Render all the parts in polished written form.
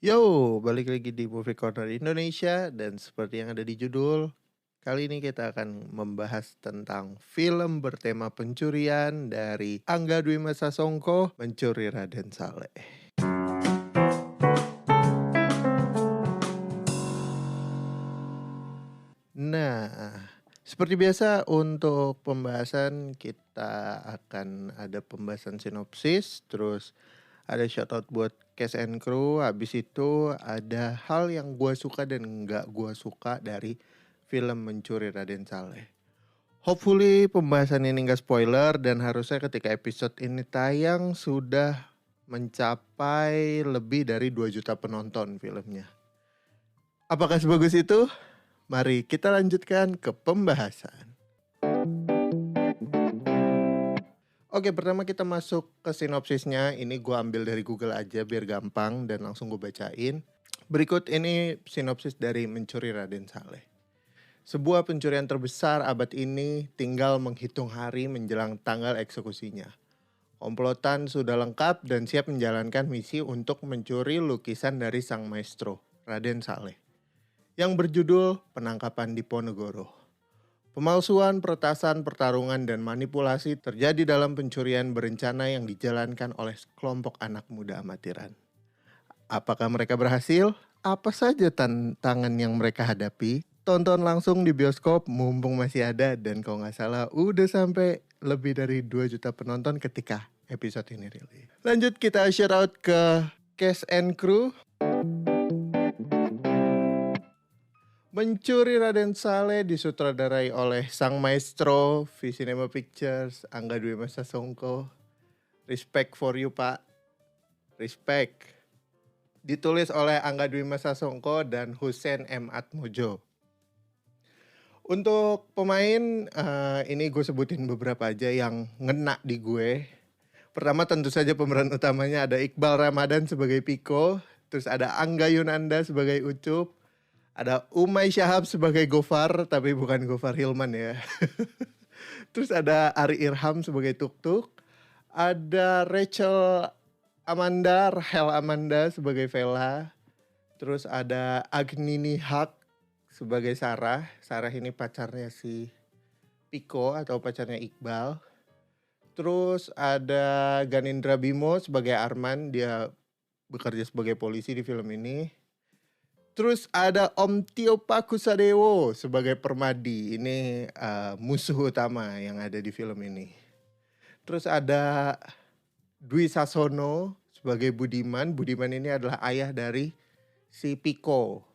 Yo, balik lagi di Movie Corner Indonesia dan seperti yang ada di judul, kali ini kita akan membahas tentang film bertema pencurian dari Angga Dwi Masa Songko, Mencuri Raden Saleh. Nah, seperti biasa untuk pembahasan kita akan ada pembahasan sinopsis, terus ada shoutout buat cast and crew, habis itu ada hal yang gue suka dan nggak gue suka dari film Mencuri Raden Saleh. Hopefully pembahasan ini nggak spoiler dan harusnya ketika episode ini tayang sudah mencapai lebih dari 2 juta penonton filmnya. Apakah sebagus itu? Mari kita lanjutkan ke pembahasan. Oke, pertama kita masuk ke sinopsisnya. Ini gue ambil dari Google aja biar gampang dan langsung gue bacain. Berikut ini sinopsis dari Mencuri Raden Saleh. Sebuah pencurian terbesar abad ini tinggal menghitung hari menjelang tanggal eksekusinya. Komplotan sudah lengkap dan siap menjalankan misi untuk mencuri lukisan dari sang maestro, Raden Saleh, yang berjudul Penangkapan Diponegoro. Pemalsuan, peretasan, pertarungan, dan manipulasi terjadi dalam pencurian berencana yang dijalankan oleh kelompok anak muda amatiran. Apakah mereka berhasil? Apa saja tantangan yang mereka hadapi? Tonton langsung di bioskop mumpung masih ada, dan kalau nggak salah udah sampai lebih dari 2 juta penonton ketika episode ini rilis. Lanjut kita shout out ke cast and crew. Mencuri Raden Saleh disutradarai oleh sang maestro V-Cinema Pictures, Angga Dwi Masa Songko. Respect for you, Pak. Respect. Ditulis oleh Angga Dwi Masa Songko dan Hussein M. Atmojo. Untuk pemain, ini gue sebutin beberapa aja yang ngena di gue. Pertama tentu saja pemeran utamanya ada Iqbal Ramadan sebagai Piko. Terus ada Angga Yunanda sebagai Ucup. Ada Umay Syahab sebagai Gofar, tapi bukan Gofar Hilman ya. Terus ada Ari Irham sebagai Tuk-Tuk. Ada Rahel Amanda sebagai Vela. Terus ada Agnini Haq sebagai Sarah. Sarah ini pacarnya si Piko atau pacarnya Iqbal. Terus ada Ganindra Bimo sebagai Arman, dia bekerja sebagai polisi di film ini. Terus ada Om Tio Pakusadewo sebagai Permadi. Ini musuh utama yang ada di film ini. Terus ada Dwi Sasono sebagai Budiman. Budiman ini adalah ayah dari si Piko.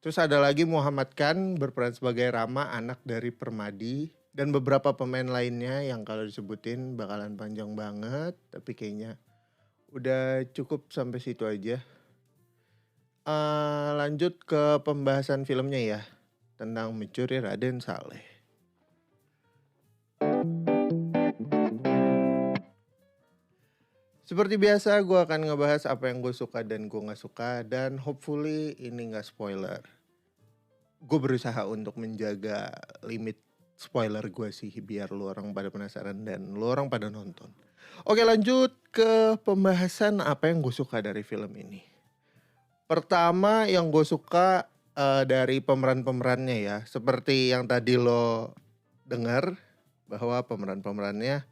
Terus ada lagi Muhammad Khan berperan sebagai Rama, anak dari Permadi. Dan beberapa pemain lainnya yang kalau disebutin bakalan panjang banget. Tapi kayaknya udah cukup sampai situ aja. Lanjut ke pembahasan filmnya ya, tentang Mencuri Raden Saleh. Seperti biasa gue akan ngebahas apa yang gue suka dan gue gak suka, dan hopefully ini gak spoiler. Gue berusaha untuk menjaga limit spoiler gue sih, biar lu orang pada penasaran dan lu orang pada nonton. Oke, lanjut ke pembahasan apa yang gue suka dari film ini. Pertama yang gue suka dari pemeran-pemerannya ya. Seperti yang tadi lo dengar bahwa pemeran-pemerannya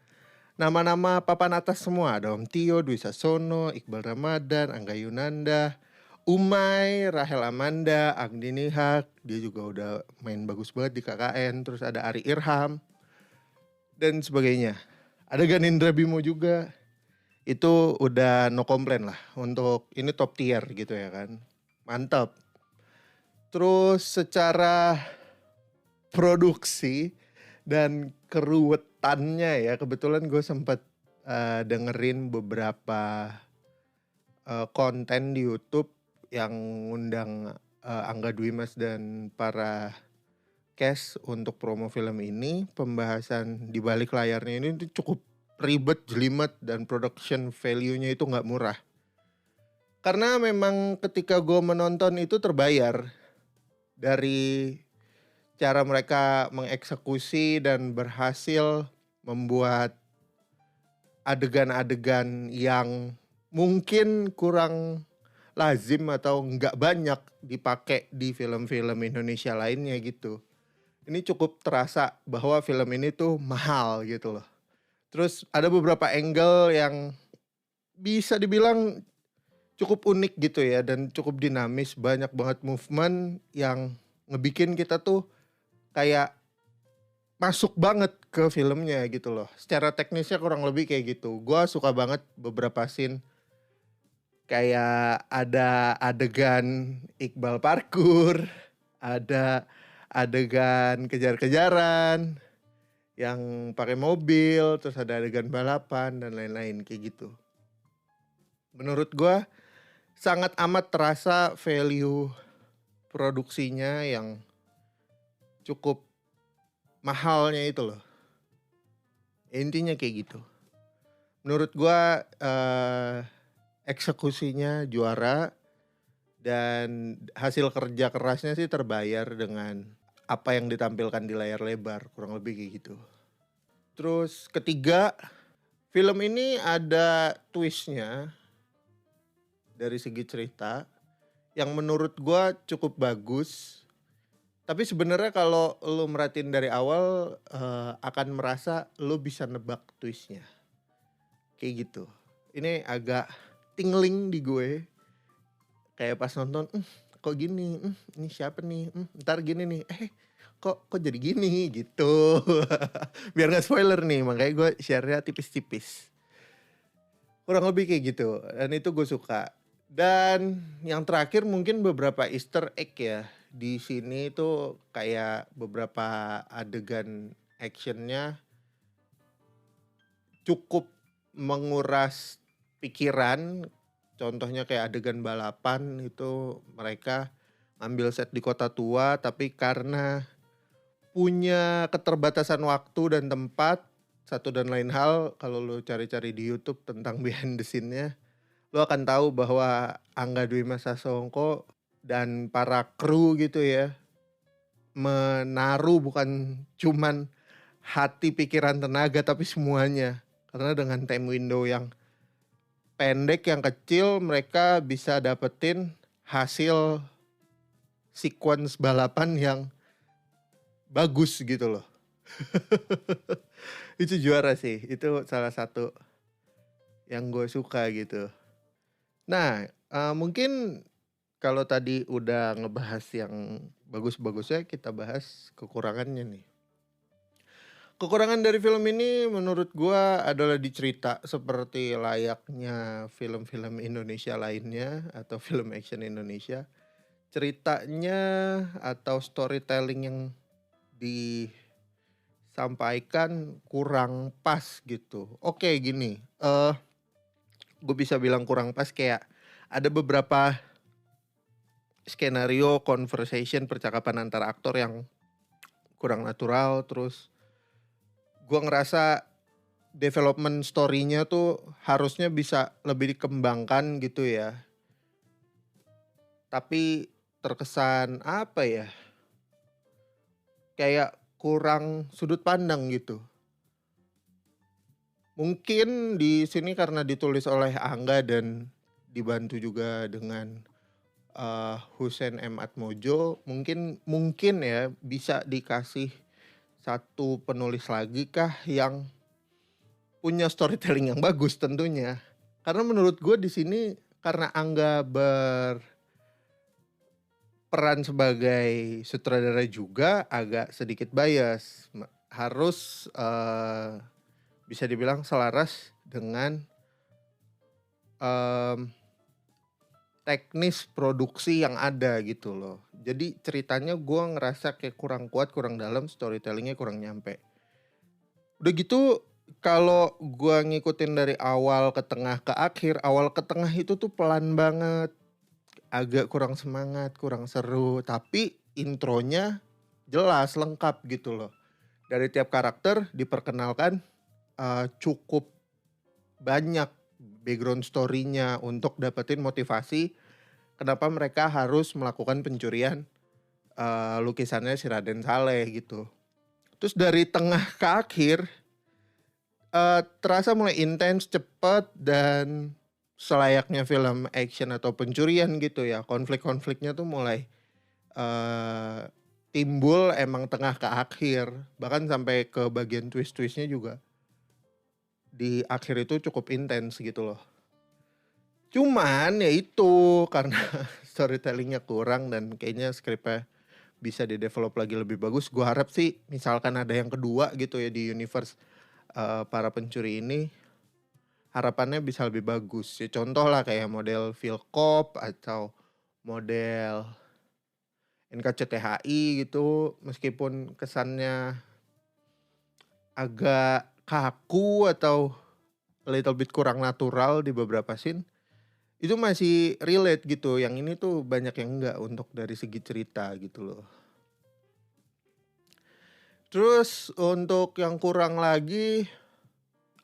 nama-nama papan atas semua. Ada Om Tio, Dwi Sasono, Iqbal Ramadan, Angga Yunanda, Umay, Rahel Amanda, Agni Haq. Dia juga udah main bagus banget di KKN. Terus ada Ari Irham dan sebagainya. Ada Ganindra Bimo juga. Itu udah no komplain lah. Untuk ini top tier gitu ya kan. Mantap. Terus secara produksi dan keruwetannya ya. Kebetulan gue sempat dengerin beberapa konten di YouTube yang ngundang Angga Dwi Mas dan para cast untuk promo film ini. Pembahasan di balik layarnya ini cukup ribet, jelimet, dan production value-nya itu gak murah. Karena memang ketika gue menonton itu terbayar dari cara mereka mengeksekusi dan berhasil membuat adegan-adegan yang mungkin kurang lazim atau nggak banyak dipakai di film-film Indonesia lainnya gitu. Ini cukup terasa bahwa film ini tuh mahal gitu loh. Terus ada beberapa angle yang bisa dibilang cukup unik gitu ya dan cukup dinamis, banyak banget movement yang ngebikin kita tuh kayak masuk banget ke filmnya gitu loh. Secara teknisnya kurang lebih kayak gitu. Gua suka banget beberapa scene kayak ada adegan Iqbal parkur, ada adegan kejar-kejaran yang pakai mobil, terus ada adegan balapan dan lain-lain kayak gitu. Menurut gua sangat amat terasa value produksinya yang cukup mahalnya itu loh. Intinya kayak gitu. Menurut gua eksekusinya juara dan hasil kerja kerasnya sih terbayar dengan apa yang ditampilkan di layar lebar, kurang lebih kayak gitu. Terus ketiga, film ini ada twistnya dari segi cerita yang menurut gua cukup bagus. Tapi sebenarnya kalau lu merhatiin dari awal akan merasa lu bisa nebak twistnya. Kayak gitu. Ini agak tingling di gue. Kayak pas nonton, kok gini, ini siapa nih, ntar gini nih, kok jadi gini gitu. Biar gak spoiler nih, makanya gue share-nya tipis-tipis. Kurang lebih kayak gitu, dan itu gue suka. Dan yang terakhir mungkin beberapa Easter egg ya. Di sini tuh kayak beberapa adegan actionnya cukup menguras pikiran. Contohnya kayak adegan balapan itu mereka ngambil set di kota tua, tapi karena punya keterbatasan waktu dan tempat, satu dan lain hal, kalau lo cari-cari di YouTube tentang behind the scene-nya, lo akan tahu bahwa Angga Dwi Masa Songko dan para kru gitu ya, menaruh bukan cuman hati, pikiran, tenaga, tapi semuanya. Karena dengan time window yang pendek, yang kecil, mereka bisa dapetin hasil sequence balapan yang bagus gitu loh. Itu juara sih, itu salah satu yang gue suka gitu. Nah, mungkin kalau tadi udah ngebahas yang bagus-bagusnya, kita bahas kekurangannya nih. Kekurangan dari film ini menurut gua adalah di cerita seperti layaknya film-film Indonesia lainnya atau film action Indonesia. Ceritanya atau storytelling yang disampaikan kurang pas gitu. Oke gini, gue bisa bilang kurang pas kayak ada beberapa skenario conversation percakapan antara aktor yang kurang natural, terus gue ngerasa development story-nya tuh harusnya bisa lebih dikembangkan gitu ya. Tapi terkesan apa ya? Kayak kurang sudut pandang gitu. Mungkin di sini karena ditulis oleh Angga dan dibantu juga dengan Hussein M. Atmojo, mungkin ya bisa dikasih satu penulis lagi kah yang punya storytelling yang bagus tentunya. Karena menurut gue di sini karena Angga berperan sebagai sutradara juga agak sedikit bias, harus bisa dibilang selaras dengan teknis produksi yang ada gitu loh. Jadi ceritanya gue ngerasa kayak kurang kuat, kurang dalam, storytellingnya kurang nyampe. Udah gitu kalau gue ngikutin dari awal ke tengah ke akhir, awal ke tengah itu tuh pelan banget. Agak kurang semangat, kurang seru. Tapi intronya jelas, lengkap gitu loh. Dari tiap karakter diperkenalkan cukup banyak background story-nya untuk dapetin motivasi kenapa mereka harus melakukan pencurian lukisannya si Raden Saleh gitu. Terus dari tengah ke akhir terasa mulai intens, cepet, dan selayaknya film action atau pencurian gitu ya, konflik-konfliknya tuh mulai eee, timbul emang tengah ke akhir, bahkan sampai ke bagian twist-twist-nya juga di akhir itu cukup intens gitu loh. Cuman ya itu, karena storytelling-nya kurang dan kayaknya skripnya bisa di-develop lagi lebih bagus. Gua harap sih misalkan ada yang kedua gitu ya di universe, para pencuri ini, harapannya bisa lebih bagus. Ya contoh lah kayak model Phil Cop atau model NKCTHI gitu, meskipun kesannya agak kaku atau a little bit kurang natural di beberapa scene, itu masih relate gitu. Yang ini tuh banyak yang enggak untuk dari segi cerita gitu loh. Terus untuk yang kurang lagi,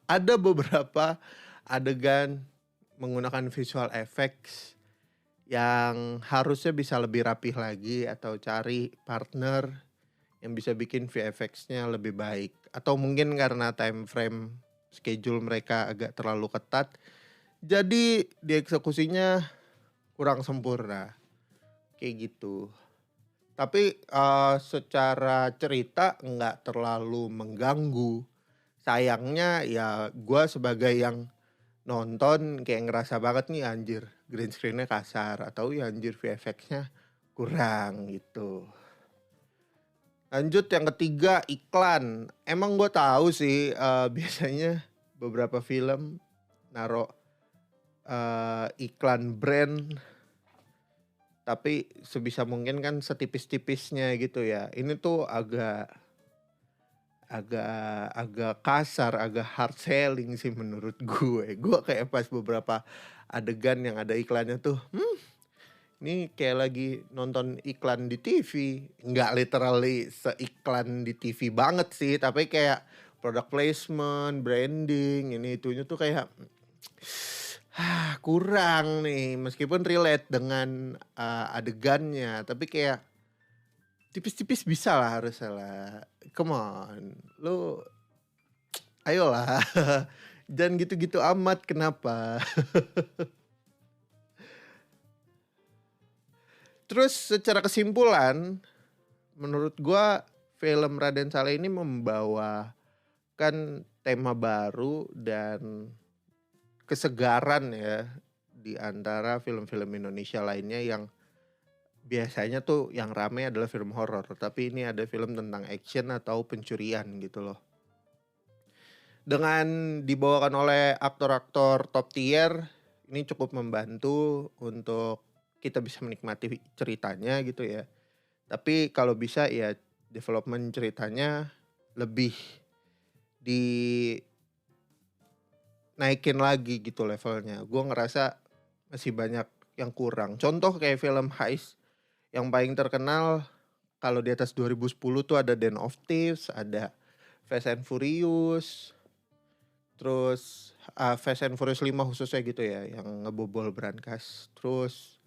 ada beberapa adegan menggunakan visual effects yang harusnya bisa lebih rapih lagi atau cari partner yang bisa bikin VFX-nya lebih baik. Atau mungkin karena time frame schedule mereka agak terlalu ketat, jadi dieksekusinya kurang sempurna, kayak gitu. Tapi secara cerita nggak terlalu mengganggu. Sayangnya ya gue sebagai yang nonton kayak ngerasa banget nih anjir green screen-nya kasar atau ya anjir VFX-nya kurang gitu. Lanjut yang ketiga, iklan. Emang gue tahu sih biasanya beberapa film naruh iklan brand, tapi sebisa mungkin kan setipis-tipisnya gitu ya. Ini tuh agak agak agak kasar, agak hard selling sih menurut gue. Gue kayak pas beberapa adegan yang ada iklannya tuh, ini kayak lagi nonton iklan di TV. Nggak literally seiklan di TV banget sih, tapi kayak product placement, branding, ini itunya tuh kayak kurang nih. Meskipun relate dengan adegannya, tapi kayak tipis-tipis bisa lah harusnya lah. Come on, lu ayolah. Jangan gitu-gitu amat, kenapa? Terus secara kesimpulan, menurut gua film Raden Saleh ini membawakan tema baru dan kesegaran ya di antara film-film Indonesia lainnya yang biasanya tuh yang rame adalah film horor, tapi ini ada film tentang action atau pencurian gitu loh. Dengan dibawakan oleh aktor-aktor top tier, ini cukup membantu untuk kita bisa menikmati ceritanya gitu ya. Tapi kalau bisa ya development ceritanya lebih dinaikin lagi gitu levelnya. Gue ngerasa masih banyak yang kurang. Contoh kayak film heist yang paling terkenal kalau di atas 2010 tuh ada Den of Thieves, ada Fast and Furious, terus Fast and Furious 5 khususnya gitu ya, yang ngebobol brankas. Terus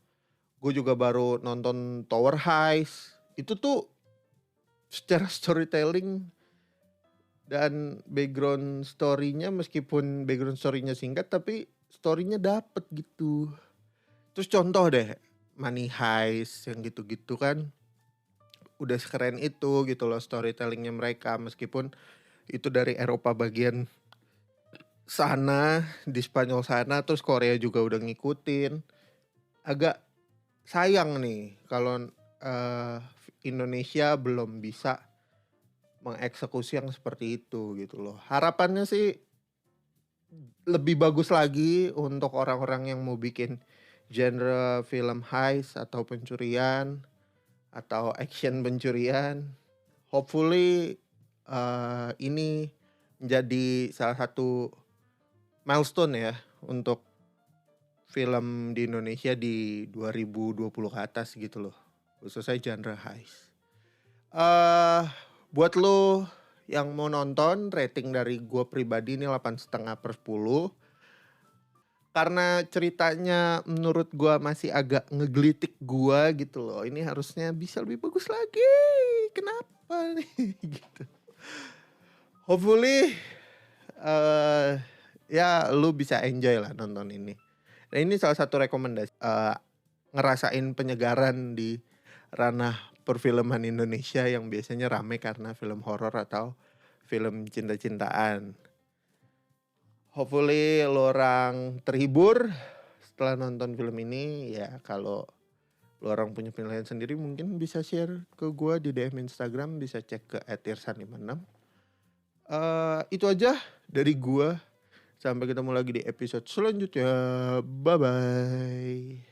gue juga baru nonton Tower Heist. Itu tuh secara storytelling dan background story-nya, meskipun background story-nya singkat tapi story-nya dapet gitu. Terus contoh deh Money Heist yang gitu-gitu kan udah sekeren itu gitu loh storytellingnya mereka, meskipun itu dari Eropa bagian sana, di Spanyol sana, terus Korea juga udah ngikutin. Agak sayang nih kalau Indonesia belum bisa mengeksekusi yang seperti itu gitu loh. Harapannya sih lebih bagus lagi untuk orang-orang yang mau bikin genre film heist atau pencurian atau action pencurian. Hopefully ini menjadi salah satu milestone ya untuk film di Indonesia di 2020 ke atas gitu loh. Khususnya genre heist. Buat lo yang mau nonton, rating dari gue pribadi ini 8,5/10. Karena ceritanya menurut gue masih agak ngegelitik gue gitu loh. Ini harusnya bisa lebih bagus lagi. Kenapa nih gitu. Hopefully ya lu bisa enjoy lah nonton ini. Nah, ini salah satu rekomendasi ngerasain penyegaran di ranah perfilman Indonesia yang biasanya rame karena film horor atau film cinta-cintaan. Hopefully lo orang terhibur setelah nonton film ini. Ya kalau lo orang punya penilaian sendiri mungkin bisa share ke gue di DM Instagram, bisa cek ke @irsan56. Itu aja dari gue. Sampai ketemu lagi di episode selanjutnya. Bye bye.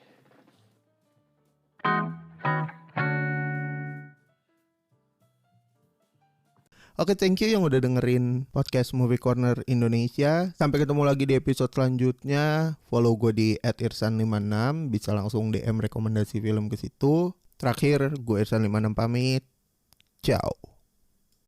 Oke, thank you yang udah dengerin podcast Movie Corner Indonesia. Sampai ketemu lagi di episode selanjutnya. Follow gue di @irsan56. Bisa langsung DM rekomendasi film ke situ. Terakhir, gue Irsan56 pamit. Ciao.